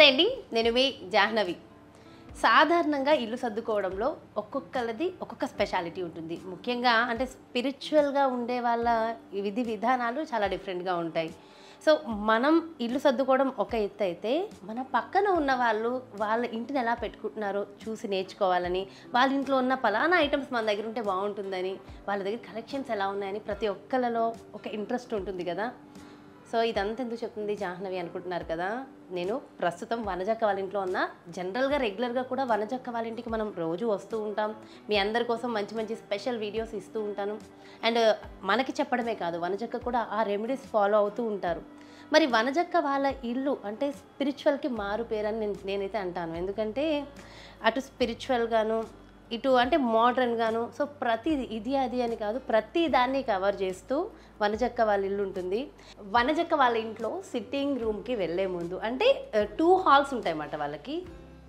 నమస్తే అండి, నేను మీ జాహ్నవి. సాధారణంగా ఇల్లు సర్దుకోవడంలో ఒక్కొక్కరిది ఒక్కొక్క స్పెషాలిటీ ఉంటుంది. ముఖ్యంగా అంటే స్పిరిచువల్గా ఉండే వాళ్ళ విధి విధానాలు చాలా డిఫరెంట్గా ఉంటాయి. సో మనం ఇల్లు సర్దుకోవడం ఒక ఎత్తు అయితే, మన పక్కన ఉన్న వాళ్ళు వాళ్ళ ఇంటిని ఎలా పెట్టుకుంటున్నారో చూసి నేర్చుకోవాలని, వాళ్ళ ఇంట్లో ఉన్న పలానా ఐటమ్స్ మన దగ్గర ఉంటే బాగుంటుందని, వాళ్ళ దగ్గర కలెక్షన్స్ ఎలా ఉన్నాయని ప్రతి ఒక్కళ్ళలో ఒక ఇంట్రెస్ట్ ఉంటుంది కదా. సో ఇదంతా ఎందుకు చెప్తుంది జాహ్నవి అనుకుంటున్నారు కదా. నేను ప్రస్తుతం వనజక్క వాళ్ళ ఇంట్లో ఉన్న. జనరల్గా రెగ్యులర్గా కూడా వనజక్క వాళ్ళ ఇంటికి మనం రోజు వస్తూ ఉంటాం. మీ అందరి కోసం మంచి మంచి స్పెషల్ వీడియోస్ ఇస్తూ ఉంటాను. అండ్ మనకి చెప్పడమే కాదు, వనజక్క కూడా ఆ రెమెడీస్ ఫాలో అవుతూ ఉంటారు. మరి వనజక్క వాళ్ళ ఇల్లు అంటే స్పిరిచువల్కి మారు పేరని నేనైతే అంటాను. ఎందుకంటే అటు స్పిరిచువల్గాను, ఇటు అంటే మోడ్రన్గాను, సో ప్రతిది ఇది అది అని కాదు, ప్రతి దాన్ని కవర్ చేస్తూ వనజక్క వాళ్ళ ఇల్లు ఉంటుంది. వనజక్క వాళ్ళ ఇంట్లో సిట్టింగ్ రూమ్కి వెళ్ళే ముందు అంటే 2 హాల్స్ ఉంటాయన్నమాట వాళ్ళకి.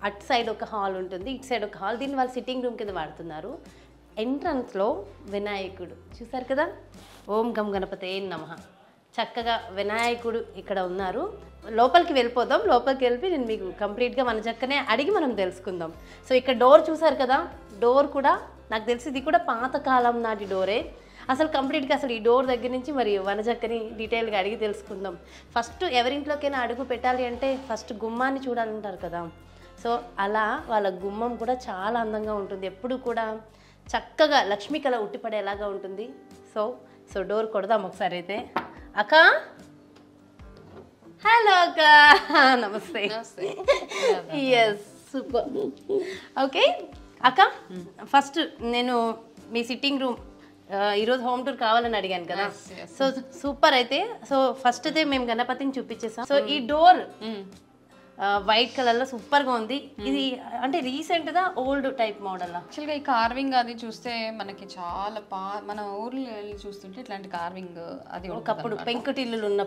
అటు సైడ్ ఒక హాల్ ఉంటుంది, ఇటు సైడ్ ఒక హాల్. దీన్ని వాళ్ళు సిట్టింగ్ రూమ్ కింద వాడుతున్నారు. ఎంట్రన్స్లో వినాయకుడు చూసారు కదా. ఓం గం గణపతే నమః. చక్కగా వినాయకుడు ఇక్కడ ఉన్నారు. లోపలికి వెళ్ళిపోదాం. లోపలికి వెళ్ళి నేను మీకు కంప్లీట్గా వనజక్కనే అడిగి మనం తెలుసుకుందాం. సో ఇక్కడ డోర్ చూసారు కదా, డోర్ కూడా నాకు తెలిసి ఇది కూడా పాతకాలం నాటి డోరే. అసలు కంప్లీట్గా అసలు ఈ డోర్ దగ్గర నుంచి మరి వనజక్కని డీటెయిల్గా అడిగి తెలుసుకుందాం. ఫస్ట్ ఎవరింట్లోకైనా అడుగు పెట్టాలి అంటే ఫస్ట్ గుమ్మాన్ని చూడాలంటారు కదా. సో అలా వాళ్ళ గుమ్మం కూడా చాలా అందంగా ఉంటుంది. ఎప్పుడు కూడా చక్కగా లక్ష్మీ కళ ఉట్టిపడేలాగా ఉంటుంది. సో డోర్ కొడదాం ఒకసారి అయితే. అక్క, హలో అక్క, నమస్తే. Yes, super. ఓకే అక్క, ఫస్ట్ నేను మీ సిట్టింగ్ రూమ్ ఈరోజు హోమ్ టూర్ కావాలని అడిగాను కదా. So super. అయితే సో ఫస్ట్ అయితే మేము గణపతిని చూపించేసాం. సో ఈ డోర్ వైట్ కలర్ లో సూపర్ గా ఉంది. ఇది అంటే రీసెంట్ గా ఓల్డ్ టైప్ మోడల్. యాక్చువల్గా ఈ కార్వింగ్ అది చూస్తే మనకి చాలా మన ఊర్లో వెళ్ళి చూస్తుంటే ఇట్లాంటి కార్వింగ్ అది ఒకప్పుడు పెంకుటిల్లు ఉన్న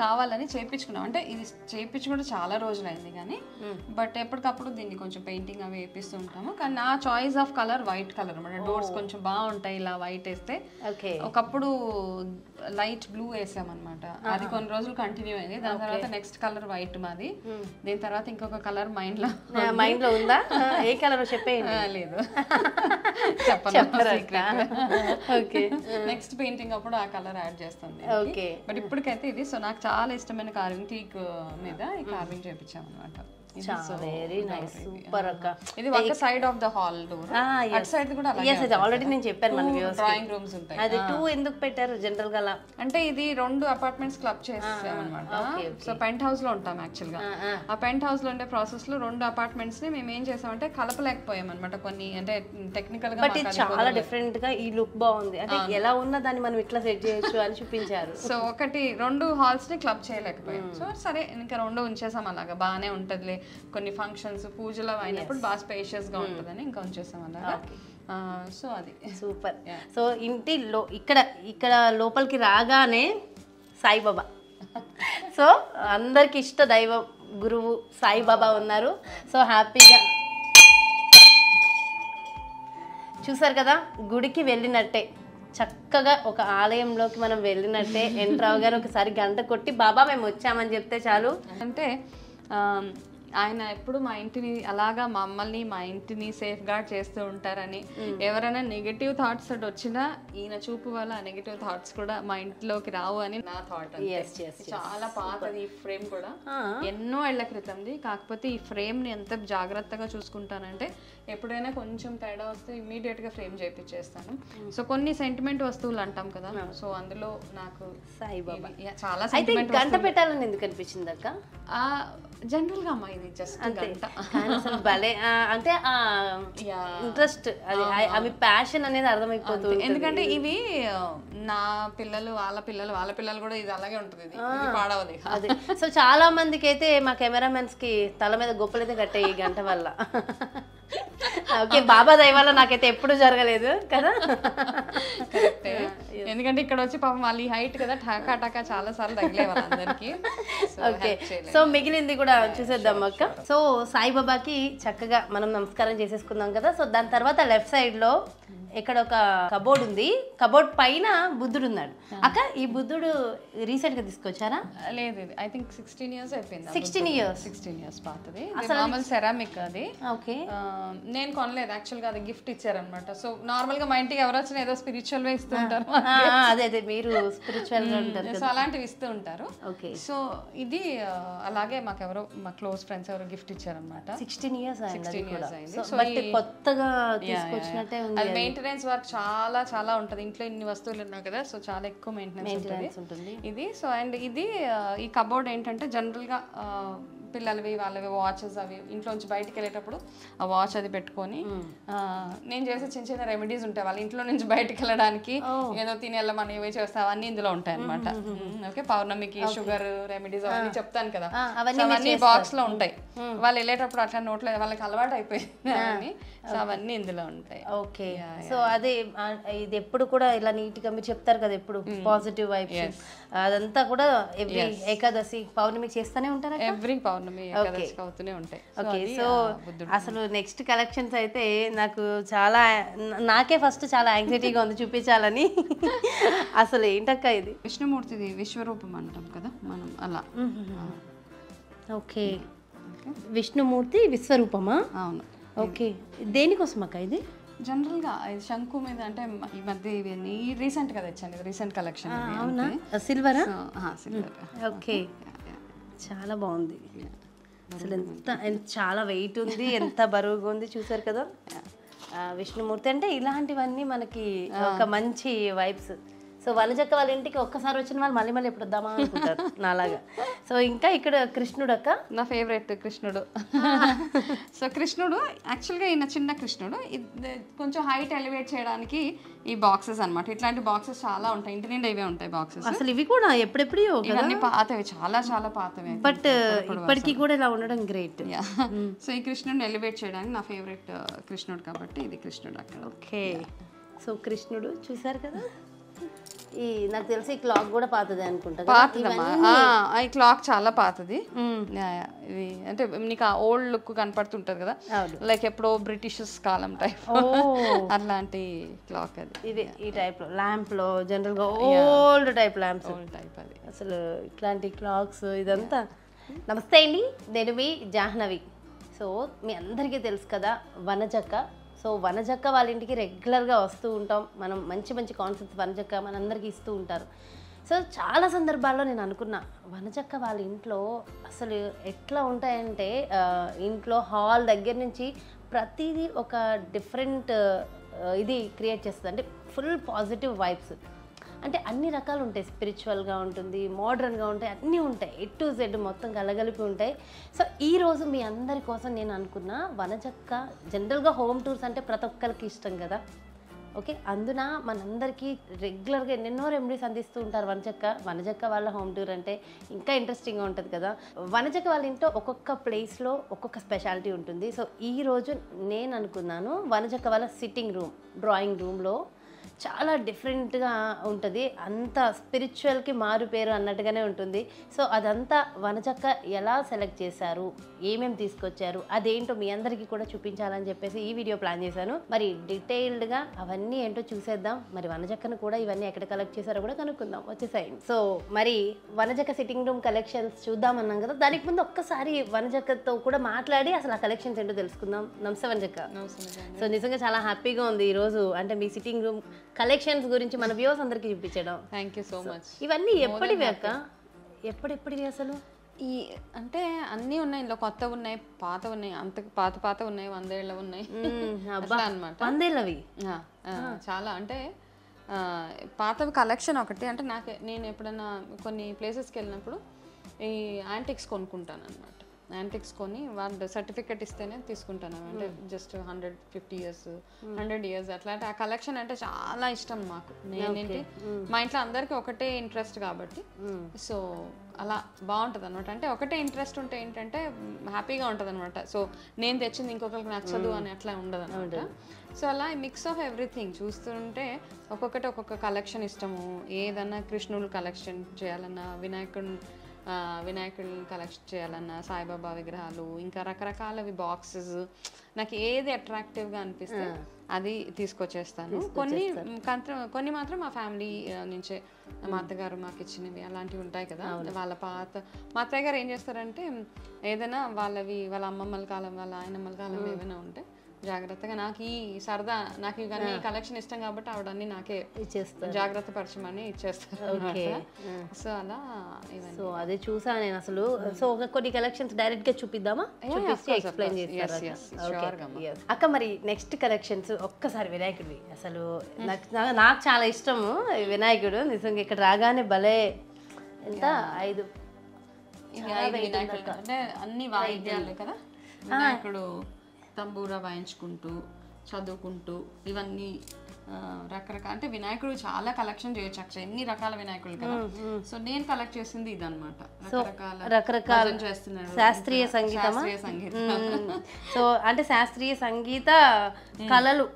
కావాలని చేయించుకున్నాం. అంటే ఇది చేయించుకుంటే చాలా రోజులైంది కానీ, బట్ ఎప్పటికప్పుడు దీన్ని కొంచెం పెయింటింగ్ అవి వేపిస్తూ ఉంటాము. కానీ నా choice of colour white colour అనమాట. డోర్స్ కొంచెం బాగుంటాయి ఇలా వైట్ వేస్తే. ఒకప్పుడు లైట్ బ్లూ వేసామన్నమాట. అది కొన్ని రోజులు కంటిన్యూ అయింది. దాని తర్వాత నెక్స్ట్ కలర్ వైట్ మాది. దీని తర్వాత ఇంకొక కలర్ మైండ్ లో ఉందా? ఏ కలర్ చెప్పేయండి. లేదు చెప్పను. నెక్స్ట్ పెయింటింగ్ అప్పుడు ఆ కలర్ యాడ్ చేస్తుంది. బట్ ఇప్పటికైతే ఇది. సో నాకు చాలా ఇష్టమైన కార్వింగ్ టీక్ మీద ఈ కార్వింగ్ చేయించాం అనమాట. వెరీ నైస్, సూపర్ అక్క. ఇది ఒక side of the hall door. At side కూడా అలాగే. yes, అది ఆల్రెడీ నేను చెప్పాను మన వ్యూవర్స్. డ్రాయింగ్ రూమ్స్ ఉంటాయి. అది 2 ఎందుకు పెట్టారు జనరల్ గా అలా అంటే ఇది 2 అపార్ట్మెంట్స్ క్లబ్ చేసామన్నమాట. సో పెంట్ హౌస్ లో ఉంటాం యాక్చువల్ గా. ఆ పెంట్ హౌస్ లో ఉండే ప్రాసెస్ లో 2 అపార్ట్మెంట్స్ ని మేము ఏం చేసామంటే కలపలేకపోయాం అనమాట. కొన్ని అంటే టెక్నికల్ గా. బట్ ఇది చాలా డిఫరెంట్ గా ఈ లుక్ బాగుంది. అంటే ఎలా ఉన్నా దాన్ని మనం ఇట్లా సెట్ చేయొచ్చు అని చూపించారు. సో 2 హాల్స్ ని క్లబ్ చేయలేకపోయాం. సో సరే ఇంకా 2 ఉంచేసాం. అలాగా బాగానే ఉంటదిలే, కొన్ని ఫంక్షన్స్ పూజలు అయినప్పుడు బాగా స్పేషియస్ గా ఉంటుందని ఇంకా ఉంచేసాం అలాగా. సో అది సూపర్. సో ఇంటిలో ఇక్కడ లోపలికి రాగానే సాయిబాబా. సో అందరికి ఇష్ట దైవం గురువు సాయిబాబా ఉన్నారు. సో హ్యాపీగా చూసారు కదా, గుడికి వెళ్ళినట్టే, చక్కగా ఒక ఆలయంలోకి మనం వెళ్ళినట్టే ఎంటర్ అవగానే ఒకసారి గంట కొట్టి బాబా మేము వచ్చామని చెప్తే చాలు. అంటే ఆయన ఎప్పుడు మా ఇంటిని అలాగా మమ్మల్ని మా ఇంటిని సేఫ్ గార్డ్ చేస్తూ ఉంటారని, ఎవరైనా నెగటివ్ థాట్స్ తోటి వచ్చినా ఈయన చూపు వల్ల ఆ నెగటివ్ థాట్స్ కూడా మా ఇంట్లోకి రావు అని నా థాట్. చాలా పాతది ఈ ఫ్రేమ్ కూడా, ఎన్నో ఏళ్ల క్రితంది. కాకపోతే ఈ ఫ్రేమ్ ని ఎంత జాగ్రత్తగా చూసుకుంటానంటే ఎప్పుడైనా కొంచెం తేడా వస్తే ఇమ్మీడియట్ గా ఫ్రేమ్ చేయించేస్తాను. సో కొన్ని సెంటిమెంట్ వస్తువులు అంటాం కదా, సో అందులో నాకు సాయిబాబా చాలా సెంటిమెంట్. గంట పెట్టాలని ఎందుకు అనిపించింది అక్క? జనరల్ గా అమ్మా ఇది జస్ట్ భలే అంటే ఇంట్రెస్ట్, అది అవి ప్యాషన్ అనేది అర్థమైపోతుంది. ఎందుకంటే ఇవి నా పిల్లలు వాళ్ళ పిల్లలు కూడా ఇది అలాగే ఉంటుంది. ఇది పాడవది. అది సో చాలా మందికి అయితే మా కెమెరామెన్స్ కి తల మీద గొప్పలైతే కట్టాయి ఈ గంట వల్ల. ఓకే, బాబా దయ వల్ల నాకైతే ఎప్పుడు జరగలేదు కదా. కరెక్టే, ఎందుకంటే ఇక్కడ వచ్చి పాపం వాళ్ళు హైట్ కదా, టాకా టాకా చాలా సార్లు తగిలే వాళ్ళందరికీ. ఓకే, సో మిగిలింది కూడా చూసేద్దాం అక్క. సో సాయిబాబాకి చక్కగా మనం నమస్కారం చేసేసుకుందాం కదా. సో దాని తర్వాత లెఫ్ట్ సైడ్ లో ఇక్కడ ఒక కబోర్డ్ ఉంది, కబోర్డ్ పైన బుద్ధుడు ఉన్నాడు. అక్క ఈ బుద్ధుడు రీసెంట్ గా తీసుకొచ్చారా? లేదు, ఐ థింక్ 16 years అయిపోయింది. 16 years పాతది, మామూలు సెరామిక్ అది. ఓకే, నేను కొనలేదు యాక్చువల్ గా, అది గిఫ్ట్ ఇచ్చారనమాట. సో నార్మల్ గా మా ఇంటికి ఎవరు వచ్చినా ఏదో స్పిరిచువల్ వే ఇస్తూ ఉంటారు. అదే అదే మీరు స్పిరిచువల్ గా ఉంటారు, సో అలాంటివి ఇస్తూ ఉంటారు. ఓకే, సో ఇది అలాగే మాకెవరో మా క్లోజ్ ఫ్రెండ్స్ ఎవరో గిఫ్ట్ ఇచ్చారనమాట. 16 years అయింది. సో కొత్తగా తీసుకొచ్చినట్టే ఉంది. అది మెయింటెనెన్స్ వర్క్ చాలా చాలా ఉంటుంది. ఇంట్లో ఇన్ని వస్తువులు ఉన్నాయి కదా, సో చాలా ఎక్కువ మెయింటెనెన్స్ ఉంటుంది ఇది. సో అండ్ ఇది ఈ కబోర్డ్ ఏంటంటే జనరల్ గా పిల్లలవి వాళ్ళవి వాచెస్ అవి ఇంట్లోంచి బయటికి వెళ్ళేటప్పుడు ఆ వాచ్ అది పెట్టుకొని నేను చేసే చిన్న చిన్న రెమెడీస్ ఉంటాయి వాళ్ళ ఇంట్లో నుంచి బయటికి వెళ్ళడానికి, ఏదో తిని వెళ్ళమని ఇవి చేస్తాం, అవన్నీ ఇందులో ఉంటాయి అనమాట. ఓకే, పౌర్ణమికి షుగర్ రెమెడీస్ అవన్నీ చెప్తాను కదా, అవన్నీ బాక్స్ లో ఉంటాయి. వాళ్ళు వెళ్ళేటప్పుడు అట్లా నోట్లో వాళ్ళకి అలవాటు అయిపోయింది, సో అవన్నీ ఇందులో ఉంటాయి. ఓకే, సో అదే ఇది ఎప్పుడు కూడా ఇలా నీట్ గా మీరు చెప్తారు కదా, ఎప్పుడు పాజిటివ్ వైబ్స్ అదంతా కూడా ఎవ్రీ ఏకాదశి పౌర్ణమికి చేస్తూనే ఉంటారా? ఎవ్రీ పౌర్ణమి ఏకాదశి అవుతూనే ఉంటాయి. ఓకే, సో అసలు నెక్స్ట్ కలెక్షన్స్ అయితే నాకు చాలా, నాకే ఫస్ట్ చాలా యాంగ్జైటీగా ఉంది చూపించాలని. అసలు ఏంటక్క ఇది? విష్ణుమూర్తిది విశ్వరూపం అంటాం కదా మనం, అలా. ఓకే, విష్ణుమూర్తి విశ్వరూపమా? అవును. ఓకే, దేనికోసం అక్క ఇది? జనరల్గా ఇది శంకు మీద, అంటే ఈ మధ్య ఇవన్నీ రీసెంట్ గా తెచ్చాను, రీసెంట్ కలెక్షన్. అవునా, సిల్వరా? సిల్వర్. ఓకే, చాలా బాగుంది. అసలు ఎంత చాలా వెయిట్ ఉంది, ఎంత బరువుగా ఉంది చూసారు కదా. విష్ణుమూర్తి అంటే ఇలాంటివన్నీ మనకి ఒక మంచి వైబ్స్. సో వనజక్క వాళ్ళ ఇంటికి ఒక్కసారి వచ్చిన వాళ్ళు మళ్ళీ మళ్ళీ ఎప్పుడు వద్దామా అనుకుంటారు నాలాగా. సో ఇంకా ఇక్కడ కృష్ణుడు అక్క, నా ఫేవరెట్ కృష్ణుడు. సో కృష్ణుడు యాక్చువల్గా ఈయన చిన్న కృష్ణుడు, కొంచెం హైట్ ఎలివేట్ చేయడానికి ఈ బాక్సెస్ అనమాట. ఇట్లాంటి బాక్సెస్ చాలా ఉంటాయి, ఇంటి నిండా ఇవే ఉంటాయి బాక్సెస్. అసలు ఇవి కూడా ఎప్పుడెప్పుడు ఇవన్నీ పాతవి, చాలా చాలా పాతవి, బట్ ఇప్పటికీ కూడా ఇలా ఉండడం గ్రేట్. సో ఈ కృష్ణుడిని ఎలివేట్ చేయడానికి నా ఫేవరెట్ కృష్ణుడు కాబట్టి ఇది కృష్ణుడు అక్కడ. ఓకే, సో కృష్ణుడు చూసారు కదా. ఈ నాకు తెలిసి ఈ క్లాక్ కూడా పాతదే అనుకుంటా. పాతదమ్మా, ఈ క్లాక్ చాలా పాతది. ఇది అంటే నీకు ఆ ఓల్డ్ లుక్ కనపడుతుంటది కదా, లైక్ ఎప్పుడో బ్రిటిషర్స్ కాలం టైప్, అట్లాంటి క్లాక్ అది. ఇది ఈ టైప్ లో ల్యాంప్ లో జనరల్ గా old type lamps, old type అది. అసలు ఇట్లాంటి క్లాక్స్ ఇదంతా. నమస్తే అండి, నేను మీ జాహ్నవి. సో మీ అందరికీ తెలుసు కదా వనజక్క. సో వనజక్క వాళ్ళ ఇంటికి రెగ్యులర్గా వస్తూ ఉంటాం మనం, మంచి మంచి కాన్సెప్ట్స్ వనజక్క మనందరికీ ఇస్తూ ఉంటారు. సో చాలా సందర్భాల్లో నేను అనుకున్నా వనజక్క వాళ్ళ ఇంట్లో అసలు ఎట్లా ఉంటాయంటే, ఇంట్లో హాల్ దగ్గర నుంచి ప్రతిదీ ఒక డిఫరెంట్ ఇది క్రియేట్ చేస్తుంది. అంటే ఫుల్ పాజిటివ్ వైబ్స్, అంటే అన్ని రకాలు ఉంటాయి, స్పిరిచువల్గా ఉంటుంది, మోడర్న్గా ఉంటాయి, అన్నీ ఉంటాయి, A to Z మొత్తం కలగలిపి ఉంటాయి. సో ఈరోజు మీ అందరి కోసం నేను అనుకున్నా వనజక్క. జనరల్గా హోమ్ టూర్స్ అంటే ప్రతి ఒక్కరికి ఇష్టం కదా. ఓకే, అందున మనందరికీ రెగ్యులర్గా ఎన్నెన్నో రెమెడీస్ అందిస్తూ ఉంటారు వనజక్క వాళ్ళ హోమ్ టూర్ అంటే ఇంకా ఇంట్రెస్టింగ్గా ఉంటుంది కదా. వనజక్క వాళ్ళ ఇంట్లో ఒక్కొక్క ప్లేస్లో ఒక్కొక్క స్పెషాలిటీ ఉంటుంది. సో ఈరోజు నేను అనుకున్నాను వనజక్క వాళ్ళ సిట్టింగ్ రూమ్, డ్రాయింగ్ రూమ్లో చాలా డిఫరెంట్గా ఉంటుంది, అంత స్పిరిచువల్కి మారు పేరు అన్నట్టుగానే ఉంటుంది. సో అదంతా వనజక్క ఎలా సెలెక్ట్ చేశారు, ఏమేమి తీసుకొచ్చారు, అదేంటో మీ అందరికీ కూడా చూపించాలని చెప్పేసి ఈ వీడియో ప్లాన్ చేశాను. మరి డీటెయిల్డ్గా అవన్నీ ఏంటో చూసేద్దాం. మరి వనజక్కను కూడా ఇవన్నీ ఎక్కడ కలెక్ట్ చేశారో కూడా కనుక్కుందాం వచ్చేసాయండి. సో మరి వనజక్క సిట్టింగ్ రూమ్ కలెక్షన్స్ చూద్దామన్నాం కదా, దానికి ముందు ఒక్కసారి వనజక్కతో కూడా మాట్లాడి అసలు ఆ కలెక్షన్స్ ఏంటో తెలుసుకుందాం. నమస్తే వనజక్క. నమస్తే. సో నిజంగా చాలా హ్యాపీగా ఉంది ఈరోజు, అంటే మీ సిట్టింగ్ రూమ్ కలెక్షన్స్ గురించి మన వ్యూవర్స్ అందరికి చూపించడం. Thank you so much. ఇవన్నీ ఎప్పటివి అక్క, ఎప్పటివి అసలు? ఈ అంటే అన్నీ ఉన్నాయి, ఇందులో కొత్త ఉన్నాయి, పాత ఉన్నాయి, అంత పాత ఉన్నాయి, 100 ఏళ్ళ ఉన్నాయి అన్నమాట. 100 ఏళ్ళవి చాలా, అంటే పాతవి కలెక్షన్ ఒకటి. అంటే నేను ఎప్పుడైనా కొన్ని ప్లేసెస్కి వెళ్ళినప్పుడు ఈ యాంటిక్స్ కొనుక్కుంటాను అనమాట. యాంటిక్స్ కొని వాళ్ళు సర్టిఫికెట్ ఇస్తేనే తీసుకుంటాను అంటే జస్ట్ 150 years 100 years అట్లా ఆ కలెక్షన్ అంటే చాలా ఇష్టం మాకు. నేనేంటి మా ఇంట్లో అందరికీ ఒకటే ఇంట్రెస్ట్ కాబట్టి సో అలా బాగుంటుంది అనమాట. అంటే ఒకటే ఇంట్రెస్ట్ ఉంటే ఏంటంటే హ్యాపీగా ఉంటుంది అనమాట. సో నేను తెచ్చింది ఇంకొకరికి నచ్చదు అని అట్లా ఉండదు అనమాట. సో అలా మిక్స్ ఆఫ్ ఎవ్రీథింగ్ చూస్తుంటే ఒక్కొక్కటి ఒక్కొక్క కలెక్షన్ ఇష్టము. ఏదన్నా కృష్ణుడు కలెక్షన్ చేయాలన్నా, వినాయకుడిని కలెక్షన్ చేయాలన్నా, సాయిబాబా విగ్రహాలు, ఇంకా రకరకాలవి బాక్సెస్, నాకు ఏది అట్రాక్టివ్గా అనిపిస్తే అది తీసుకొచ్చేస్తాను. కొన్ని మాత్రం మా ఫ్యామిలీ నుంచే మా అత్తగారు మాకు ఇచ్చినవి అలాంటివి ఉంటాయి కదా. వాళ్ళ మా అత్తయ్య గారు ఏం చేస్తారంటే ఏదైనా వాళ్ళ అమ్మమ్మల కాలం వాళ్ళ ఆయనమ్మల కాలం ఏమైనా ఉంటే జాగ్రత్తగా నాకు ఈ సరదా నాకు ఇవన్నీ కలెక్షన్ ఇష్టం కాబట్టి ఆవిడ అన్ని నాకే ఇచ్చేస్తారు, జాగ్రత్త పరచమని ఇచ్చేస్తారు. సో అలా సో అదే చూసా నేను అసలు. సో కొన్ని కలెక్షన్స్ డైరెక్ట్ గా చూపిద్దామా, చూపిస్తే ఎక్స్ప్లెయిన్ చేస్తారు అక్క. మరి నెక్స్ట్ కలెక్షన్స్ ఒక్కసారి వినాయకుడివి. అసలు నాకు చాలా ఇష్టము వినాయకుడు. నిజంగా ఇక్కడ రాగానే భలే ఎంత 5 వినాయకుడు అంటే అన్ని వాయిద్యాలు కదా. వినాయకుడు తంబూరా వాయించుకుంటూ చదువుకుంటూ ఇవన్నీ రకరకాల అంటే వినాయకుడు చాలా కలెక్షన్ చేయొచ్చు అక్కడ ఎన్ని రకాల వినాయకుడు కదా. సో నేను కలెక్ట్ చేసింది ఇదన్నమాట. రకరకాల శాస్త్రీయ సంగీతం. సో అంటే శాస్త్రీయ సంగీత కళలు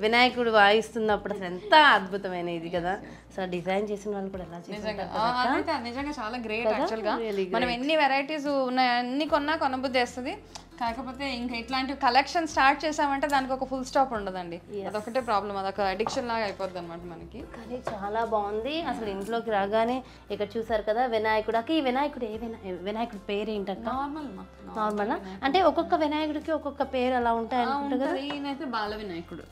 వినాయకుడు వాయిస్తున్నప్పుడు అసలు ఎంత అద్భుతమైన ఇది కదా. సో డిజైన్ చేసిన వాళ్ళు కూడా ఎలా చేస్తారు నిజంగా చాలా గ్రేట్. యాక్చువల్ గా మనం ఎన్ని వెరైటీస్ ఉన్నాయి అన్ని కొనబుద్ధి వేస్తుంది. కాకపోతే ఇంకా ఇట్లాంటి కలెక్షన్ స్టార్ట్ చేసామంటే దానికి ఒక ఫుల్ స్టాప్ ఉండదండి. అదొకటే ప్రాబ్లం, అదొక అడిక్షన్ లాగా అయిపోద్ది అనమాట మనకి. కానీ చాలా బాగుంది అసలు. ఇంట్లోకి రాగానే ఇక్కడ చూసారు కదా వినాయకుడు. ఈ వినాయకుడు వినాయకుడు పేరు ఏంటంటే నార్మల్ అంటే ఒక్కొక్క వినాయకుడికి ఒక్కొక్క పేరు అలా ఉంటాయి అనుకుంటా కదా. ఈయనైతే బాల వినాయకుడు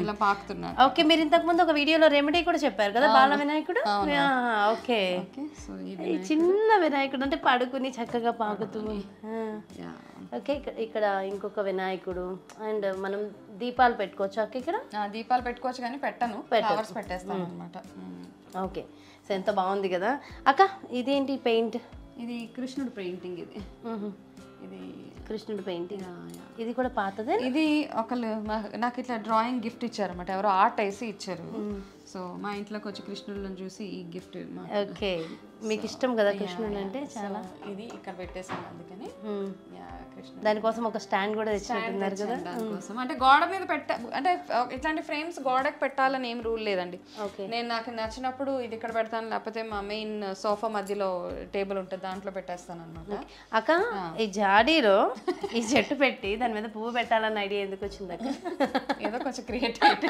ఇలా పాకుతున్నాడు. ఓకే, మీరు ఇంతకు ముందు ఒక వీడియోలో రెమెడీ కూడా చెప్పారు కదా బాల వినాయకుడు. ఓకే, చిన్న వినాయకుడు అంటే పడుకుని చక్కగా పాకుతూ. ఓకే, ఇక్కడ ఇంకొక వినాయకుడు. అండ్ మనం దీపాలు పెట్టుకోవచ్చు అక్క ఇక్కడ. దీపాలు పెట్టుకోవచ్చు కానీ ఫ్లవర్స్ పెట్టేస్తాను అనమాట. ఓకే, సో ఎంత బాగుంది కదా అక్క. ఇదేంటి పెయింట్? ఇది కృష్ణుడు పెయింటింగ్. ఇది కృష్ణుడు పెయింటింగ్. ఇది కూడా పాతదే. ఇది ఒకళ్ళు నాకు ఇట్లా డ్రాయింగ్ గిఫ్ట్ ఇచ్చారు అనమాట. ఎవరో ఆర్ట్ వేసి ఇచ్చారు. సో మా ఇంట్లోకి వచ్చి కృష్ణుడిని చూసి ఈ గిఫ్ట్. ఓకే, మీకు ఇష్టం కదా కృష్ణుడు అంటే చాలా. ఇది ఇక్కడ పెట్టేసాను అందుకని. దానికోసం ఒక స్టాండ్ కూడా తెచ్చినట్టున్నారు కదా. దానికోసం అంటే గోడ మీద అంటే ఇట్లాంటి ఫ్రేమ్స్ గోడకు పెట్టాలని ఏం రూల్ లేదండి. నేను నాకు నచ్చినప్పుడు ఇది ఇక్కడ పెడతాను, లేకపోతే మా మెయిన్ సోఫా మధ్యలో టేబుల్ ఉంటుంది దాంట్లో పెట్టేస్తాను అనమాట. అక్క ఈ జాడీలో ఈ చెట్టు పెట్టి దాని మీద పువ్వు పెట్టాలన్న ఐడియా ఎందుకు వచ్చింది అక్క? ఏదో కొంచెం క్రియేటివిటీ.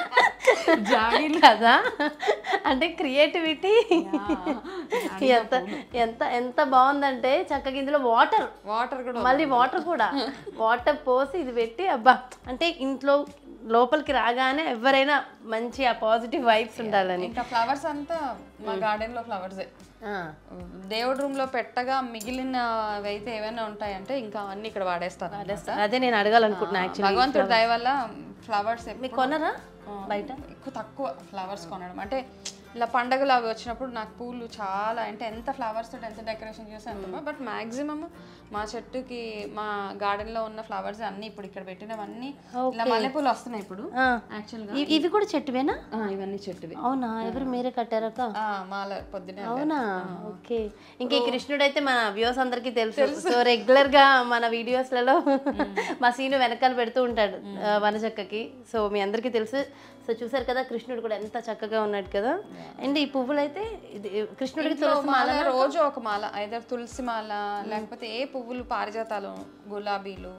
జాడీలు కదా అంటే క్రియేటివిటీ. ఎంత ఎంత ఎంత బాగుందంటే చక్కగా ఇందులో వాటర్ కూడా మళ్ళీ వాటర్ పోసి ఇది పెట్టి అబ్బా అంటే ఇంట్లో లోపలికి రాగానే ఎవరైనా మంచి ఆ పాజిటివ్ వైబ్స్ ఉండాలని. ఇంకా ఫ్లవర్స్ అంతా మా గార్డెన్ లో ఫ్లవర్స్ దేవుడి రూమ్ లో పెట్టగా మిగిలిన అయితే ఏమైనా ఉంటాయంటే ఇంకా అన్ని ఇక్కడ వాడేస్తాను. అదే నేను అడగాలనుకుంటున్నా. భగవంతుడి దయ వల్ల ఫ్లవర్స్ కొనరా బయట? ఎక్కువ తక్కువ ఫ్లవర్స్ కొనడం. అంటే ఇలా పండగలు అవి వచ్చినప్పుడు నాకు పూలు చాలా అంటే ఎంత ఫ్లవర్స్ తోటి ఎంత డెకరేషన్ చేస్తే అంత. బట్ మాక్సిమం మా చెట్టుకి మా గార్డెన్ లో ఉన్న ఫ్లవర్స్ అన్ని ఇప్పుడు ఇక్కడ పెట్టినవన్నీ ఇలా మల్లెపూలు వస్తున్నాయి ఇప్పుడు. యాక్చువల్గా ఇవి కూడా చెట్టువేనా? ఇవన్నీ చెట్టువి. అవునా? ఎవరు మీరే కట్టారక్క? మాల పొద్దునే. అవునా? ఓకే. ఇంకా ఈ కృష్ణుడు అయితే మన వ్యూస్ అందరికి తెలుసు. సో రెగ్యులర్ గా మన వీడియోస్ లలో మా సీను వెనకాల పెడుతూ ఉంటాడు వనచక్కకి. సో మీ అందరికి తెలుసు. సో చూసారు కదా కృష్ణుడు కూడా ఎంత చక్కగా ఉన్నాడు కదా. అండ్ ఈ పువ్వులు అయితే కృష్ణుడికి తులసి మాల, రోజు ఒక మాల, ఐదర్ తులసి మాల లేకపోతే ఏ పువ్వులు పారిజాతాలు గులాబీలు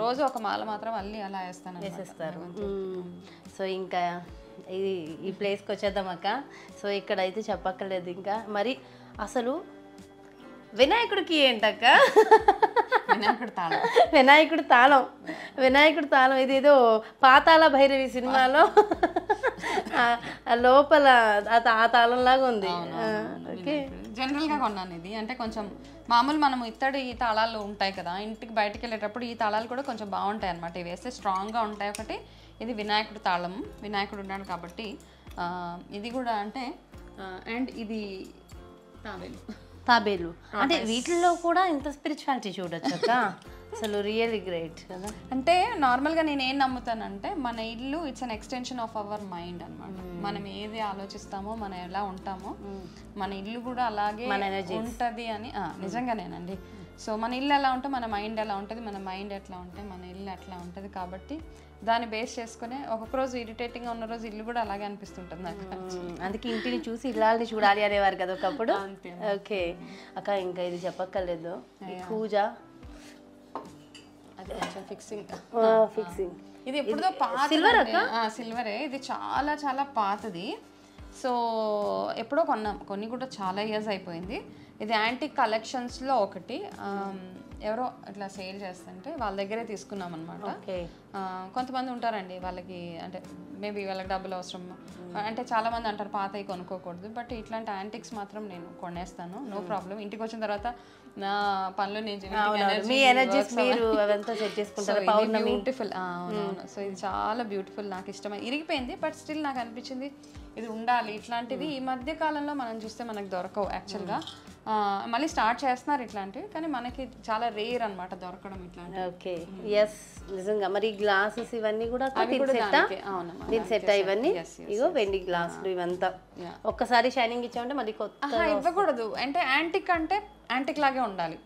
రోజు ఒక మాల మాత్రం అల్లి అలా వేసేస్తారు. సో ఇంకా ఈ ప్లేస్కి వచ్చేద్దాం అక్క. సో ఇక్కడ అయితే చెప్పక్కర్లేదు ఇంకా. మరి అసలు వినాయకుడికి ఏంటక్క? వినాయకుడు తాళం ఇదేదో పాతాళ భైరవి సినిమాలో లోపల ఆ తాళం లాగా ఉంది. ఓకే, జనరల్ గా కొన్నాను ఇది. అంటే కొంచెం మామూలు మనం ఇత్తడి ఈ తాళాలు ఉంటాయి కదా, ఇంటికి బయటకు వెళ్ళేటప్పుడు ఈ తాళాలు కూడా కొంచెం బాగుంటాయి అనమాట. ఇవి వేస్తే స్ట్రాంగ్గా ఉంటాయి. ఒకటి ఇది వినాయకుడు తాళం, వినాయకుడు ఉన్నాడు కాబట్టి ఇది కూడా అంటే. అండ్ ఇది తావేలు. తాబేలు అంటే వీటిల్లో కూడా ఇంత స్పిరిచువాలిటీ చూడొచ్చు అక్క. అసలు రియల్లీ గ్రేట్ కదా. అంటే నార్మల్గా నేను ఏం నమ్ముతానంటే మన ఇల్లు it's an extension of our mind అనమాట. మనం ఏది ఆలోచిస్తామో మనం ఎలా ఉంటామో మన ఇల్లు కూడా అలాగే ఉంటుంది అని నిజంగానేనండి. సో మన ఇల్లు ఎలా ఉంటే మన మైండ్ ఎలా ఉంటుంది, మన మైండ్ ఎట్లా ఉంటే మన ఇల్లు అట్లా ఉంటుంది. కాబట్టి దాన్ని బేస్ చేసుకుని ఒక్కొక్క రోజు ఇరిటేటింగ్ గా ఉన్న రోజు ఇల్లు కూడా అలాగే అనిపిస్తుంటుంది నాకు. అందుకే ఇంటిని చూసి ఇల్లాలని చూడాలి అనేవారు కదా ఒకప్పుడు. ఓకే అక్క, ఇంకా ఇది చెప్పక్కర్లేదు. పూజ అది కొంచెం ఫిక్సింగ్. ఇది ఎప్పుడుదో పాత సిల్వరే. ఇది చాలా చాలా పాతది. సో ఎప్పుడో కొన్నాం, కొన్ని కూడా చాలా ఇయర్స్ అయిపోయింది. ఇది యాంటిక్ కలెక్షన్స్లో ఒకటి. ఎవరో ఇట్లా సేల్ చేస్తుంటే వాళ్ళ దగ్గరే తీసుకున్నాం అనమాట. కొంతమంది ఉంటారండి వాళ్ళకి అంటే మేబీ వాళ్ళకి డబ్బులు అవసరం అంటే చాలా మంది అంటారు పాతవి కొనుక్కోకూడదు. బట్ ఇట్లాంటి యాంటిక్స్ మాత్రం నేను కొనేస్తాను, నో ప్రాబ్లం. ఇంటికి వచ్చిన తర్వాత నా పనులు నేను బ్యూటిఫుల్. అవునవును. సో ఇది చాలా బ్యూటిఫుల్, నాకు ఇష్టమై ఇరిగిపోయింది. బట్ స్టిల్ నాకు అనిపించింది ఇది ఉండాలి. ఇట్లాంటివి ఈ మధ్య కాలంలో మనం చూస్తే మనకు దొరకవు యాక్చువల్గా. మళ్ళీ స్టార్ట్ చేస్తున్నారు ఇట్లాంటివి, కానీ మనకి చాలా రేర్ అనమాట దొరకడం ఇట్లాంటివి. ఓకే ఎస్ నిజంగా. మరి గ్లాసెస్ ఇవన్నీ కూడా సెట్ ఇవన్నీ ఇగో వెండి గ్లాసులు ఇవంతా ఒక్కసారి షైనింగ్ ఇచ్చామంటే మళ్ళీ కొత్త ఇవ్వకూడదు. అంటే యాంటిక్ అంటే యాంటిక్ లాగే ఉండాలి.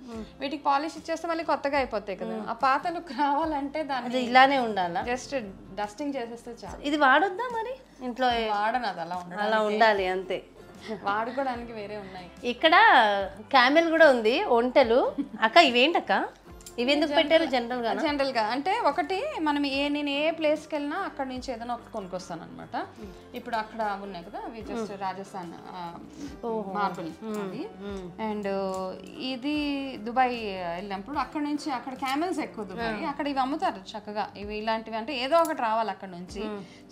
వీటికి పాలిష్ ఇచ్చేస్తే మళ్ళీ కొత్తగా అయిపోతాయి కదా. ఆ పాత లుక్ రావాలంటే దాన్ని ఇలానే ఉండాలా, జస్ట్ డస్టింగ్ చేసేస్తే చాలు. ఇది వాడొద్దా మరి ఇంట్లో? వాడను, అది అలా ఉండాలి అంతే. వాడుకోవడానికి వేరే ఉన్నాయి. ఇక్కడ క్యామెల్ కూడా ఉంది, ఒంటెలు. అక్క ఇవేంటక్క, ఇవి ఎందుకు పెట్టారు? జనరల్ గా అంటే ఒకటి మనం నేను ఏ ప్లేస్కి వెళ్ళినా అక్కడ నుంచి ఏదైనా ఒకటి కొనుక్కొస్తాను అనమాట. ఇప్పుడు అక్కడ ఉన్నాయి కదా అవి జస్ట్ రాజస్థాన్ మార్బుల్ అది. అండ్ ఇది దుబాయ్ వెళ్ళినప్పుడు అక్కడ నుంచి అక్కడ క్యామెల్స్ ఎక్కువ దుబాయ్, అక్కడ ఇవి అమ్ముతారు చక్కగా. ఇవి ఇలాంటివి అంటే ఏదో ఒకటి రావాలి అక్కడ నుంచి.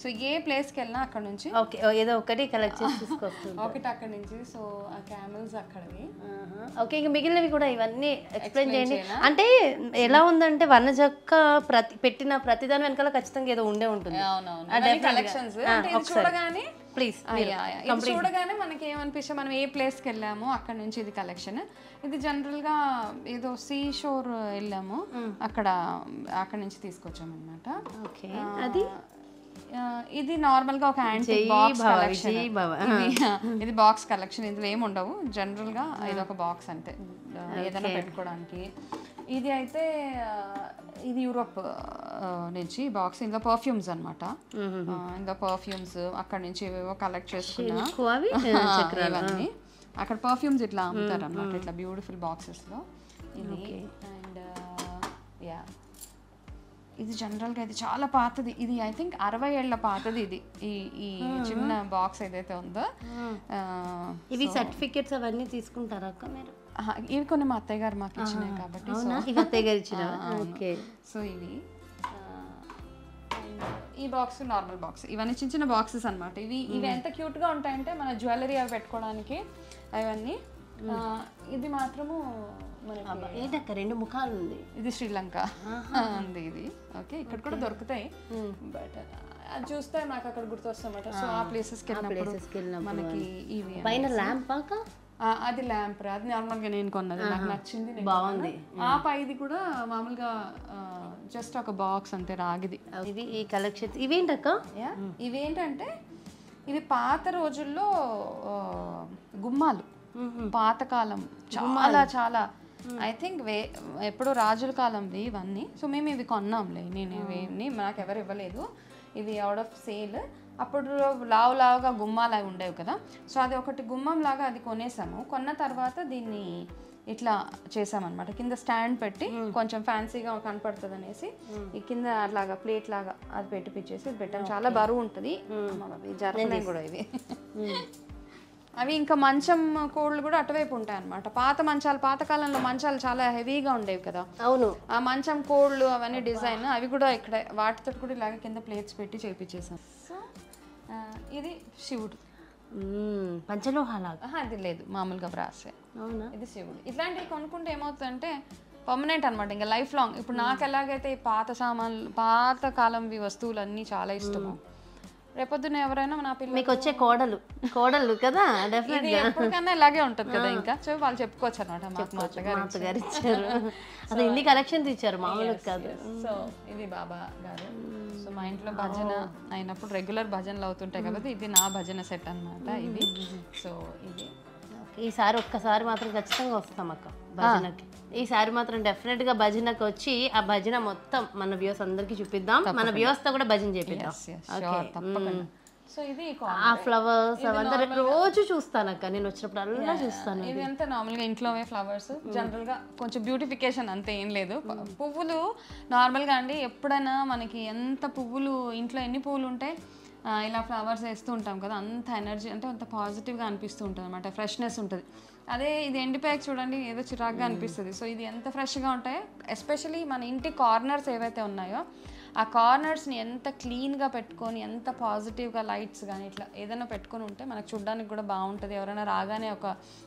సో ఏ ప్లేస్కి వెళ్ళినా అక్కడ నుంచి ఏదో ఒకటి కలెక్ట్ చేసి తీసుకొస్తుంది ఒకటి అక్కడ నుంచి. సో ఆ క్యామెల్స్ అక్కడవి. ఓకే, ఇంకా మిగిలినవి కూడా ఇవన్నీ ఎక్స్ప్లెయిన్ చేయండి. అంటే ఎలా ఉందంటే వర్ణజక్క పెట్టిన ప్రతిదాని వెనకాల ఖచ్చితంగా ఏదో ఉండే ఉంటుంది. చూడగానే ప్లీజ్ చూడగానే మనకి ఏమనిపిస్తే మనం ఏ ప్లేస్కి వెళ్ళాము అక్కడ నుంచి ఇది కలెక్షన్. ఇది జనరల్ గా ఏదో సీ షోర్ వెళ్ళాము అక్కడ నుంచి తీసుకొచ్చాము అనమాట. ఓకే, అది ఇది నార్మల్ గా ఒక యాంటిక్ బాక్స్ కలెక్షన్. ఇది బాక్స్ కలెక్షన్, ఇందులో ఏమి ఉండవు. జనరల్ గా ఇది ఒక బాక్స్ అంతే ఏదైనా పెట్టుకోవడానికి. ఇది అయితే ఇది యూరోప్ నుంచి బాక్స్. ఇందులో పర్ఫ్యూమ్స్ అనమాట. ఇందులో పర్ఫ్యూమ్స్ అక్కడ నుంచి ఏవేవో కలెక్ట్ చేసుకున్నా ఇవన్నీ. అక్కడ పర్ఫ్యూమ్స్ ఇట్లా అమ్ముతారు అనమాట, ఇట్లా బ్యూటిఫుల్ బాక్సెస్ లో. ఇది అండ్ యా ఇది జనరల్గా ఇది చాలా పాతది. ఇది ఐ థింక్ 60 ఏళ్ల పాతది. ఇది ఈ చిన్న బాక్స్ ఏదైతే ఉందో. ఇవి సర్టిఫికెట్స్ అవన్నీ తీసుకుంటారా అక్క మీరు? ఇవి కొన్ని మా అత్తయ్య గారు మాకు ఇచ్చినాయి కాబట్టి. అత్తయ్య గారు ఇచ్చిన. ఓకే, సో ఇవి ఈ బాక్స్ నార్మల్ బాక్స్. ఇవన్నీ చిన్న చిన్న బాక్సెస్ అనమాట. ఇవి ఎంత క్యూట్ గా ఉంటాయంటే మన జ్యువెలరీ అవి పెట్టుకోవడానికి అవన్నీ. ఇది మాత్రము ఏంటక్క రెండు ముఖాలు ఉంది. ఇది శ్రీలంక ఉంది ఇది. ఓకే, ఇక్కడ కూడా దొరుకుతాయి. బట్ అది చూస్తే నాకు అక్కడ గుర్తొస్తామట. సో ఆ ప్లేసెస్కి వెళ్ళినప్పుడు మనకి ఇవి పైన ల్యాంప్ అది ల్యాంప్ రా, అది నార్మల్ గా నేను కొన్నది, నాకు నచ్చింది, బాగుంది. ఆ పైది కూడా మామూలుగా జస్ట్ ఒక బాక్స్ అంతే రాగిది. ఇవి ఈ కలెక్షన్ ఇవేంటక్క? ఇవేంటంటే ఇవి పాత రోజుల్లో గుమ్మాలు, పాతకాలం చాలా చాలా ఐ థింక్ ఎప్పుడో రాజుల కాలంవి ఇవన్నీ. సో మేము ఇవి కొన్నాంలే, నేను ఇవి నాకు ఎవరు ఇవ్వలేదు, ఇవి అవుట్ ఆఫ్ సేల్. అప్పుడు లావుగా గుమ్మాలు అవి ఉండేవి కదా. సో అది ఒకటి గుమ్మం లాగా అది కొనేసాము. కొన్న తర్వాత దీన్ని ఇట్లా చేసామన్నమాట. కింద స్టాండ్ పెట్టి కొంచెం ఫ్యాన్సీగా కనపడుతుంది అనేసి ఈ కింద అట్లాగా ప్లేట్ లాగా అది పెట్టిపిచ్చేసి పెట్టాము. చాలా బరువు ఉంటుంది, జరగలేదు కూడా ఇవి. అవి ఇంకా మంచం కోళ్ళు కూడా అటువైపు ఉంటాయి అనమాట. పాత మంచాలు, పాతకాలంలో మంచాలు చాలా హెవీగా ఉండేవి కదా. అవును, ఆ మంచం కోళ్ళు అవన్నీ డిజైన్ అవి కూడా ఇక్కడ వాటితో కూడా ఇలాగ కింద ప్లేట్స్ పెట్టి చేపించేసాం. సో ఇది శివుడు పంచలోహాలాగా, అది లేదు మామూలుగా బ్రాసే. అవునా, ఇది శివుడు. ఇట్లాంటివి కొనుక్కుంటే ఏమవుతుందంటే పర్మనెంట్ అనమాట, ఇంకా లైఫ్ లాంగ్. ఇప్పుడు నాకు ఎలాగైతే పాత సామాన్లు, పాత కాలంవి వస్తువులు అన్నీ చాలా ఇష్టము, రేపొద్దున ఎవరైనా నా పిల్లలు మీకు వచ్చే కోడలు కదా డెఫినెట్ ఇది ఎప్పటికన్నా ఇలాగే ఉంటది కదా ఇంకా సో వాళ్ళు చెప్పుకోవచ్చు అనమాట మాకు మా అత్తగారు ఇచ్చారు అసలు ఇన్ని కలెక్షన్స్ ఇచ్చారు మామూలుగా కాదు. సో ఇది బాబా గారు. సో మా ఇంట్లో భజన అయినప్పుడు రెగ్యులర్ భజనలు అవుతుంటాయి కాబట్టి ఇది నా భజన సెట్ అన్నమాట ఇది. సో ఇది ఈసారి ఒక్కసారి మాత్రం ఖచ్చితంగా వస్తాం అక్క భజనకి. ఈసారి మాత్రం డెఫినెట్ గా భజనకి వచ్చి ఆ భజన మొత్తం మన వ్యూస్ అందరికి చూపిద్దాం, మన వ్యూస్ తో కూడా భజన చేపిద్దాం. తప్పకుండా. సో ఇది ఆ ఫ్లవర్స్ అవంతా రోజు చూస్తాను అక్క, నేను వచ్చినప్పుడు అలా చూస్తాను. ఇది అంతా నార్మల్ గా ఇంట్లోవే ఫ్లవర్స్, జనరల్ గా కొంచెం బ్యూటిఫికేషన్ అంతే, ఏం లేదు. పువ్వులు నార్మల్ గా అండి ఎప్పుడైనా మనకి ఎంత పువ్వులు ఇంట్లో ఎన్ని పువ్వులు ఉంటాయి ఇలా ఫ్లవర్స్ వేస్తూ ఉంటాం కదా, అంత ఎనర్జీ అంటే అంత పాజిటివ్గా అనిపిస్తూ ఉంటుంది అనమాట, ఫ్రెష్నెస్ ఉంటుంది. అదే ఇది ఎండిపోయాక చూడండి ఏదో చిరాగ్గా అనిపిస్తుంది. సో ఇది ఎంత ఫ్రెష్గా ఉంటాయో, ఎస్పెషలీ మన ఇంటి కార్నర్స్ ఏవైతే ఉన్నాయో ఆ కార్నర్స్ని ఎంత క్లీన్గా పెట్టుకొని ఎంత పాజిటివ్గా లైట్స్ కానీ ఇట్లా ఏదైనా పెట్టుకొని ఉంటే మనకు చూడడానికి కూడా బాగుంటుంది, ఎవరైనా రాగానే ఒక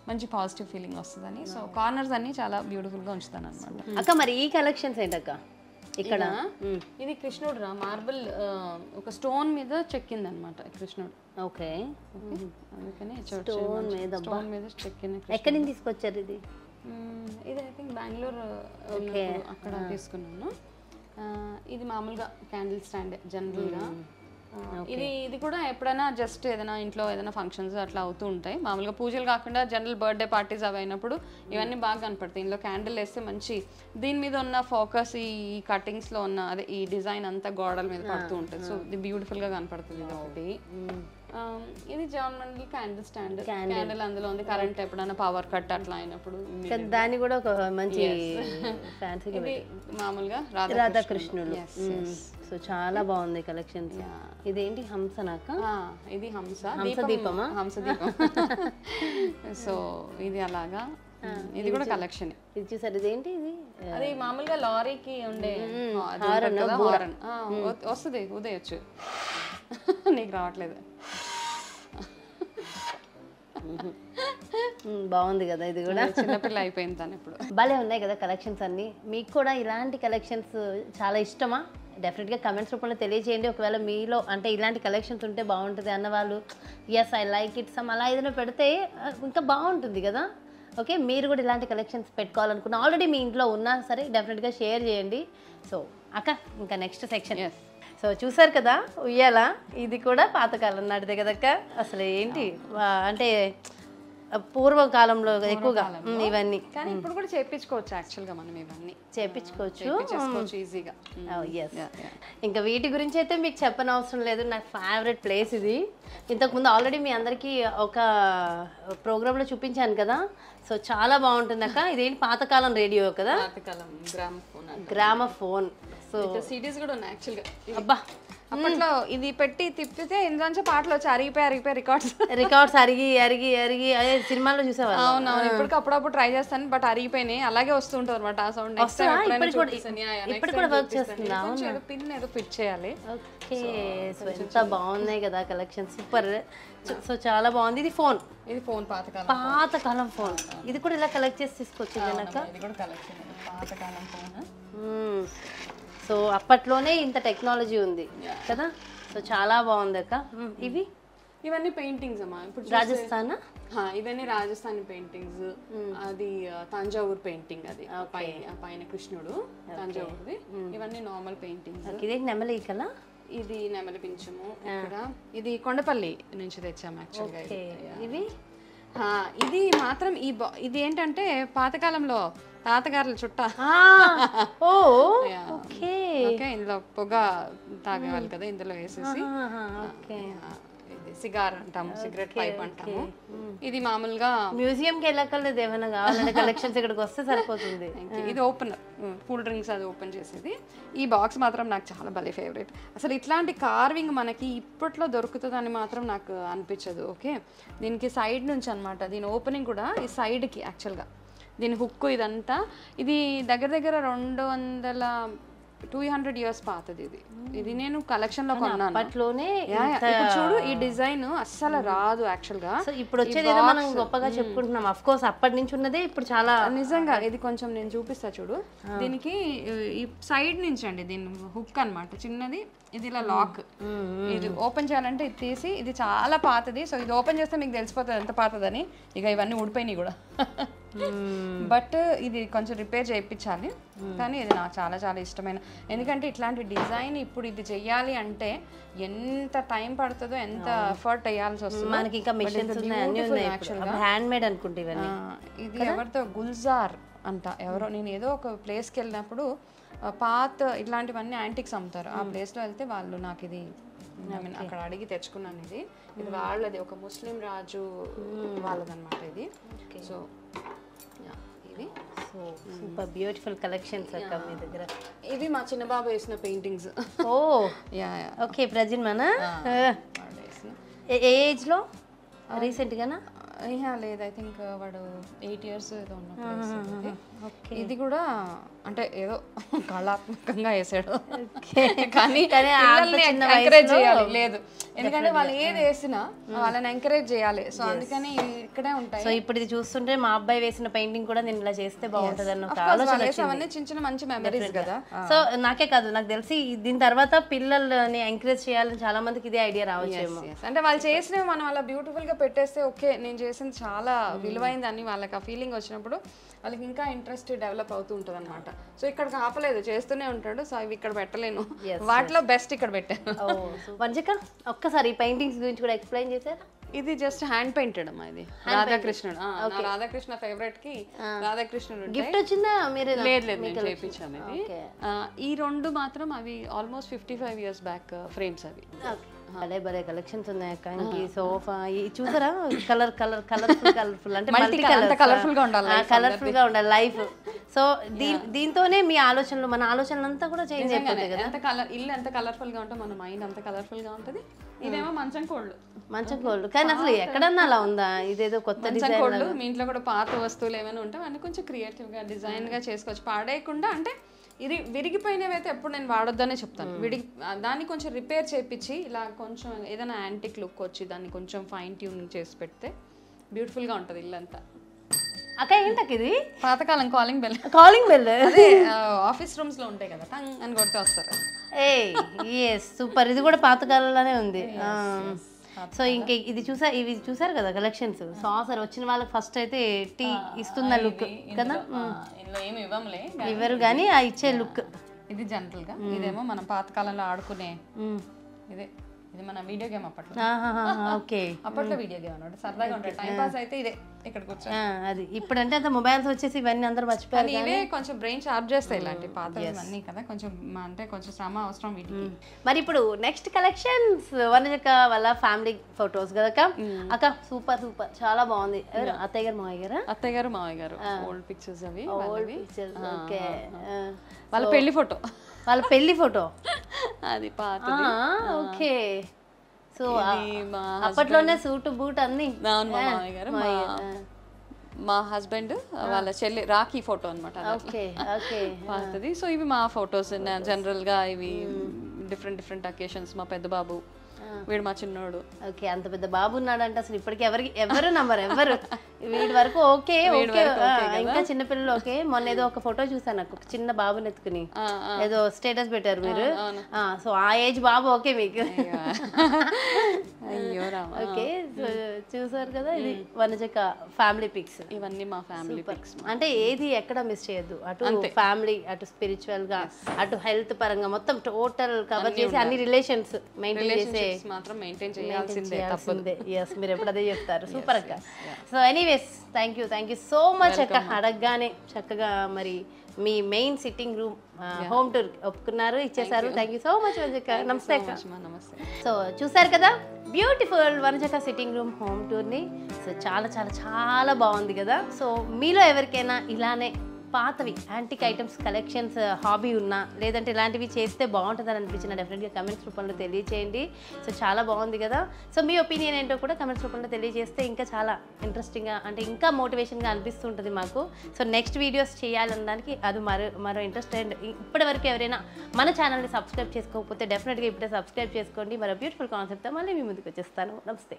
మంచి పాజిటివ్ ఫీలింగ్ వస్తుందని. సో కార్నర్స్ అన్నీ చాలా బ్యూటిఫుల్గా ఉంచుతాను అనమాట. అక్క మరి ఈ కలెక్షన్స్ ఏంటక్క ఇక్కడ? ఇది కృష్ణుడు రా, మార్బుల్ ఒక స్టోన్ మీద చెక్కింది అనమాట కృష్ణుడు. ఓకే, అందుకని స్టోన్ మీద చెక్కిన. ఎక్కడి నుంచి తీసుకొచ్చారు ఇది? ఇది ఐ థింక్ బెంగళూరు అక్కడ తీసుకున్నాను. ఇది మామూలుగా క్యాండిల్ స్టాండ్ జనరల్గా. ఇది కూడా ఎప్పుడైనా జస్ట్ ఏదైనా ఇంట్లో ఏదైనా ఫంక్షన్స్ అట్లా అవుతూ ఉంటాయి, మామూలుగా పూజలు కాకుండా జనరల్ బర్త్డే పార్టీస్ అవి అయినప్పుడు ఇవన్నీ బాగా కనపడతాయి. ఇందులో క్యాండిల్ వేస్తే మంచి దీని మీద ఉన్న ఫోకస్ ఈ కటింగ్స్లో ఉన్న అదే ఈ డిజైన్ అంతా గోడల మీద పడుతూ ఉంటుంది. సో ఇది బ్యూటిఫుల్గా కనపడుతుంది. ఇది ఒకటి. ఇది జర్మన్ క్యాండిల్ స్టాండ్, క్యాండిల్ అందులో ఉంది. కరెంట్ ఎప్పుడైనా పవర్ కట్ అట్లా అయినప్పుడు దాన్ని కూడా ఒక మంచి ఫ్యాన్సీ. ఇది మామూలుగా రాధాకృష్ణుడు. సో చాలా బాగుంది కలెక్షన్స్. ఇదేంటి హంసనాక? ఇది హంసదీపమా? హంసదీపం. సో ఇది అలాగా, ఇది కూడా కలెక్షన్. ఇది చూసారు, ఇదేంటి ఇది? అది మామూలుగా లారీకి ఉండే హారన్ వస్తుంది, ఉదయచ్చు. నీకు రావట్లేదు. బాగుంది కదా, ఇది కూడా చిన్నపిల్ల అయిపోయింది తను ఇప్పుడు. భలే ఉన్నాయి కదా కలెక్షన్స్ అన్ని. మీకు కూడా ఇలాంటి కలెక్షన్స్ చాలా ఇష్టమా? డెఫినెట్గా కమెంట్స్ రూపంలో తెలియజేయండి. ఒకవేళ మీలో అంటే ఇలాంటి కలెక్షన్స్ ఉంటే బాగుంటుంది అన్నవాళ్ళు, yes I like it some అలా ఏదైనా పెడితే ఇంకా బాగుంటుంది కదా. ఓకే, మీరు కూడా ఇలాంటి కలెక్షన్స్ పెట్టుకోవాలనుకున్న ఆల్రెడీ మీ ఇంట్లో ఉన్నా సరే డెఫినెట్గా షేర్ చేయండి. సో అక్క ఇంకా నెక్స్ట్ సెక్షన్. సో చూసారు కదా ఉయ్యాల, ఇది కూడా పాతకాలం నాటిదే కదక్క. అసలు ఏంటి అంటే పూర్వకాలంలో ఎక్కువగా ఇవన్నీ, కానీ ఇప్పుడు కూడా చేయించుకోవచ్చు యాక్చువల్గా, మనం ఇవన్నీ చేయించుకోవచ్చు ఈజీగా. ఇంకా వీటి గురించి అయితే మీకు చెప్పని అవసరం లేదు, నాకు ఫేవరెట్ ప్లేస్ ఇది. ఇంతకుముందు ఆల్రెడీ మీ అందరికీ ఒక ప్రోగ్రాంలో చూపించాను కదా. సో చాలా బాగుంటుంది అక్క. ఇదేంటి పాతకాలం రేడియో కదా, పాతకాలం గ్రామఫోన్. సో సిడీస్ కూడా ఉన్నాయి యాక్చువల్గా. అబ్బా అప్పట్లో ఇది పెట్టి తిప్పితే ఇందులోంచి పాటలు వచ్చి అరిగిపోయి రికార్డ్స్ అరిగి అదే సినిమాలో చూసేవాళ్ళు. అవునవును, ఇప్పటికి అప్పుడప్పుడు ట్రై చేస్తాను బట్ అరిగిపోయినాయి, అలాగే వస్తుంటుంది అనమాట ఆ సౌండ్. ఇప్పుడు కూడా వర్క్ చేస్తుందా? పిన్ ఏదో ఫిట్ చేయాలి. ఓకే, సో ఎంత బాగున్నాయి కదా కలెక్షన్, సూపర్. సో చాలా బాగుంది. ఇది ఫోన్ పాతకాలం ఫోన్. ఇది కూడా ఇలా కలెక్ట్ చేసి తీసుకొచ్చింది పాతకాలం ఫోన్. సో అప్పట్లోనే ఇంత టెక్నాలజీ ఉంది కదా. సో చాలా బాగుంది అక్క. ఇవన్నీ పెయింటింగ్స్ అమ్మా. ఇప్పుడు రాజస్థాన్, ఇవన్నీ రాజస్థానీ పెయింటింగ్స్. అది తంజావూర్ పెయింటింగ్, అది పైన కృష్ణుడు తంజావూర్ది. ఇవన్నీ నార్మల్ పెయింటింగ్స్. ఇది నెమలి కదా, ఇది నెమలి పింఛము. ఇక్కడ ఇది కొండపల్లి నుంచి తెచ్చాము యాక్చువల్గా. ఇది మాత్రం ఇది ఏంటంటే పాతకాలంలో తాతగారుల చుట్ట. ఇందులో పొగ తాగేవాళ్ళు కదా, ఇందులో వేసేసి ఇది సిగార్ అంటాము, సిగరెట్ పైప్ అంటాము. ఇది మామూలుగా మ్యూజియంకి వెళ్ళక్కర్లేదు, ఏమైనా కావాలంటే కలెక్షన్స్ ఇక్కడికి వస్తే సరిపోతుంది. ఇది ఓపెన్ కూల్ డ్రింక్స్ అది ఓపెన్ చేసేది. ఈ బాక్స్ మాత్రం నాకు చాలా భలే ఫేవరెట్. అసలు ఇట్లాంటి కార్వింగ్ మనకి ఇప్పట్లో దొరుకుతుందని మాత్రం నాకు అనిపించదు. ఓకే, దీనికి సైడ్ నుంచి అనమాట, దీని ఓపెనింగ్ కూడా ఈ సైడ్కి యాక్చువల్గా దీని హుక్ ఇదంతా. ఇది దగ్గర 200 years పాతది. ఇది నేను కలెక్షన్ లో కొన్నాను అప్పట్లోనే. చూడు ఈ డిజైన్ అస్సలు రాదు యాక్చువల్ గా. ఇప్పుడు వచ్చేది ఏదో మనం గొప్పగా చెప్పుకుంటున్నాం, అఫ్ కోర్స్ అప్పటి నుంచి ఉన్నదే ఇప్పుడు చాలా నిజంగా. ఇది కొంచెం నేను చూపిస్తా చూడు. దీనికి ఈ సైడ్ నుంచి అండి, దీని హుక్ అన్నమాట చిన్నది, ఇది ఇలా లాక్. ఇది ఓపెన్ చేయాలంటే ఇది తీసి, ఇది చాలా పాతది. సో ఇది ఓపెన్ చేస్తే మీకు తెలిసిపోతుంది ఎంత పాతదని. ఇక ఇవన్నీ ఊడిపోయినాయి కూడా. బట్ ఇది కొంచెం రిపేర్ చేయించాలి. కానీ ఇది నాకు చాలా చాలా ఇష్టమైన, ఎందుకంటే ఇట్లాంటి డిజైన్ ఇప్పుడు ఇది చెయ్యాలి అంటే ఎంత టైం పడుతుందో, ఎంత ఎఫర్ట్ వేయాల్సి వస్తుంది. మనకి ఇంకా మిషన్స్ హ్యాండ్ మేడ్ అనుకుంటే ఇవన్నీ. ఇది ఎవరితో గుల్జార్ అంట ఎవరో, నేను ఏదో ఒక ప్లేస్కి వెళ్ళినప్పుడు పాత ఇట్లాంటివన్నీ యాంటిక్స్ అమ్ముతారు. ఆ ప్లేస్లో వెళ్తే వాళ్ళు నాకు ఇది అక్కడ అడిగి తెచ్చుకున్నాను. ఇది వాళ్ళది, ఒక ముస్లిం రాజు వాళ్ళదన్నమాట ఇది. సో ఇది సూపర్ బ్యూటిఫుల్ కలెక్షన్స్ అక్క మీ దగ్గర. ఇవి మా చిన్న బాబు వేసిన పెయింటింగ్స్. ఓ ఓకే, ప్రజెంట్ మన ఏ ఏజ్లో రీసెంట్గానా? లేదు, ఐ థింక్ వాడు 8 years ఏదో ఉన్నప్పుడు. ఇది కూడా అంటే ఏదో కళాత్మకంగా వేసాడు, కానీ ఎంకరేజ్ చేయాలి. లేదు, ఎందుకంటే వాళ్ళు ఏది వేసినా వాళ్ళని ఎంకరేజ్ చేయాలి. సో అందుకని ఇక్కడే ఉంటాయి. సో ఇప్పుడు ఇది చూస్తుంటే మా అబ్బాయి వేసిన పెయింటింగ్ కూడా నేను ఇలా చేస్తే బాగుంటుంది అన్న ఒక ఆలోచన వచ్చింది. అవన్నీ చిన్న చిన్న మంచి మెమరీస్ కదా. సో నాకే కాదు, నాకు తెలిసి దీని తర్వాత పిల్లల్ని ఎంకరేజ్ చేయాలని చాలా మందికి ఇదే ఐడియా రావచ్చేమో. అంటే వాళ్ళు చేసినవి మనం అలా బ్యూటిఫుల్ గా పెట్టేస్తే ఓకే, నేను చేసింది చాలా విలువైందని వాళ్ళకి ఆ ఫీలింగ్ వచ్చినప్పుడు వాళ్ళకి ఇంకా ఇంట్రెస్ట్ డెవలప్ అవుతూ ఉంటుంది అనమాట. సో ఇక్కడ ఆపలేదు, చేస్తూనే ఉంటాడు. సో అవి ఇక్కడ పెట్టలేను, వాటిలో బెస్ట్ ఇక్కడ పెట్టాను. వంజిక ఒక్కసారి ఈ పెయింటింగ్స్ గురించి కూడా ఎక్స్ప్లెయిన్ చేశారా? ఇది జస్ట్ హ్యాండ్ పెయింటెడ్ అమ్మా. ఇది రాధాకృష్ణుడు, రాధాకృష్ణ ఫేవరెట్ కి రాధాకృష్ణుడు గిఫ్ట్ వచ్చిందా? మీరు లేదు నేను చేయించాను. ఇది ఈ రెండు మాత్రం అవి ఆల్మోస్ట్ 55 years బ్యాక్ ఫ్రేమ్స్ అవి. భలే భలే కలెక్షన్స్ ఉన్నాయి అక్క. ఇంక సోఫా చూసారా, కలర్ఫుల్ అంటే మల్టీ కలర్ఫుల్ గా ఉండాలి లైఫ్. సో దీంతోనే మీ ఆలోచనలు, మన ఆలోచనలు అంతా కూడా చేంజ్ అయిపోతాయి కదా. ఇల్లు ఎంత కలర్ఫుల్ గా ఉంటే మన మైండ్ అంత కలర్ఫుల్ గా ఉంటది. ఇదేమో మంచం కోళ్ళు, కానీ అసలు ఎక్కడన్నా అలా ఉందా? ఇదేదో కొత్త డిజైన్. మీ ఇంట్లో కూడా పాత వస్తువులు ఏమైనా ఉంటే అన్ని కొంచెం క్రియేటివ్ గా డిజైన్ గా చేసుకోవచ్చు, పాడేయకుండా. అంటే ఇది విరిగిపోయినవి అయితే ఎప్పుడు నేను వాడొద్దనే చెప్తాను. దాన్ని కొంచెం రిపేర్ చేయించి ఇలా కొంచెం ఏదైనా యాంటిక్ లుక్ వచ్చి దాన్ని కొంచెం ఫైన్ ట్యూనింగ్ చేసి పెడితే బ్యూటిఫుల్ గా ఉంటది ఇల్లంతా. అక్క ఏంటక్క ఇది? పాతకాలం కాలింగ్ బెల్. అదే ఆఫీస్ రూమ్స్ లో ఉంటాయి కదా, టంగ్ అని కొడితే వస్తారు. సూపర్, ఇది కూడా పాతకాలంలోనే ఉంది. సో ఇంకా ఇవి చూసారు కదా కలెక్షన్స్. సాసర్ వచ్చిన వాళ్ళకి ఫస్ట్ అయితే టీ ఇస్తున్న లుక్ కదా, ఇవ్వరు కానీ ఆ ఇచ్చే లుక్. ఇది జనరల్ గా, ఇదేమో మనం పాతకాలంలో ఆడుకునే ఇదే. ఇది మన వీడియో గేమ్ అప్పట్లో. ఓకే, అప్పట్లో వీడియో గేమ్ అన్నమాట, సరదాగా ఉంటాయి. టైం పాస్ అయితే ఇదే ఇక్కడ కూర్చొని. అది ఇప్పుడు అంటే అంత మొబైల్స్ వచ్చేసి ఇవన్నీ అందరూ మర్చిపోయారు. ఇవే కొంచెం బ్రెయిన్ షార్ప్ చేస్తాయి ఇలాంటి పాతవన్నీ కదా, కొంచెం అంటే కొంచెం శ్రమ అవసరం వీటికి. మరి ఇప్పుడు నెక్స్ట్ కలెక్షన్స్ వనజక వాళ్ళ ఫ్యామిలీ ఫొటోస్ కదా అక్క. సూపర్ చాలా బాగుంది. అత్తయ్య గారు మావయ్య గారు ఓల్డ్ పిక్చర్స్ అవి. ఓకే, వాళ్ళ పెళ్లి ఫోటో అది పాత. ఓకే, సో అప్పట్లోనే సూట్ బూట్ అన్ని. మామయ్య గారు, మా హస్బెండ్ వాళ్ళ చెల్లి రాఖీ ఫోటో అనమాట. పాతది. సో ఇవి మా ఫొటోస్ జనరల్ గా. ఇవి డిఫరెంట్ అకేషన్స్. మా పెద్ద బాబు, వీడు మా చిన్నోడు. ఓకే, అంత పెద్ద బాబు ఉన్నాడంటే అసలు ఇప్పటికి ఎవరు నమ్మరు. వీడి వరకు ఓకే, ఇంకా చిన్నపిల్లలు ఓకే. మొన్న ఏదో ఒక ఫోటో చూసాను, నాకు ఒక చిన్న బాబుని ఎత్తుకుని ఏదో స్టేటస్ పెట్టారు మీరు. సో ఆ ఏజ్ బాబు ఓకే మీకు. అయ్యో ఓకే, సో చూసారు కదా, ఇది వనజక ఫ్యామిలీ పిక్స్. ఇవన్నీ మా ఫ్యామిలీ పిక్స్. అంటే ఏది ఎక్కడ మిస్ చేయొద్దు, అటు ఫ్యామిలీ, అటు స్పిరిచువల్ గా, అటు హెల్త్ పరంగా మొత్తం టోటల్ కవర్ చేసి అన్ని రిలేషన్స్ మెయింటైన్ చేసే మాత్రం మెయింటైన్ చేయాల్సిందే. ఎస్, మీరు ఎప్పుడు అదే చెప్తారు. సూపర్ అక్క. So anyways, thank you so much అక్క. అడగగానే చక్కగా మరి మీ main sitting room home tour ఒప్పుకున్నారు, ఇచ్చేసారు. థ్యాంక్ యూ సో మచ్ వనజక. నమస్తే అక్క. సో చూసారు కదా బ్యూటిఫుల్ వనజక సిట్టింగ్ రూమ్ హోమ్ టూర్ని. సో చాలా బాగుంది కదా. సో మీలో ఎవరికైనా ఇలానే పాతవి యాంటిక్ ఐటమ్స్ కలెక్షన్స్ హాబీ ఉన్నా, లేదంటే ఇలాంటివి చేస్తే బాగుంటుందని అనిపించిన డెఫినెట్గా కమెంట్స్ రూపంలో తెలియచేయండి. సో చాలా బాగుంది కదా. సో మీ ఒపీనియన్ ఏంటో కూడా కమెంట్స్ రూపంలో తెలియజేస్తే ఇంకా చాలా ఇంట్రెస్టింగ్గా, అంటే ఇంకా మోటివేషన్గా అనిపిస్తుంటుంది మాకు. సో నెక్స్ట్ వీడియోస్ చేయాలనడానికి అది మరో ఇంట్రెస్ట్. అండ్ ఇప్పటివరకు ఎవరైనా మన ఛానల్ని సబ్స్క్రైబ్ చేసుకోకపోతే డెఫినెట్గా ఇప్పుడే సబ్స్క్రైబ్ చేసుకోండి. మరో బ్యూటిఫుల్ కాన్సెప్ట్తో మళ్ళీ మీ ముందుకు వచ్చేస్తాను. నమస్తే.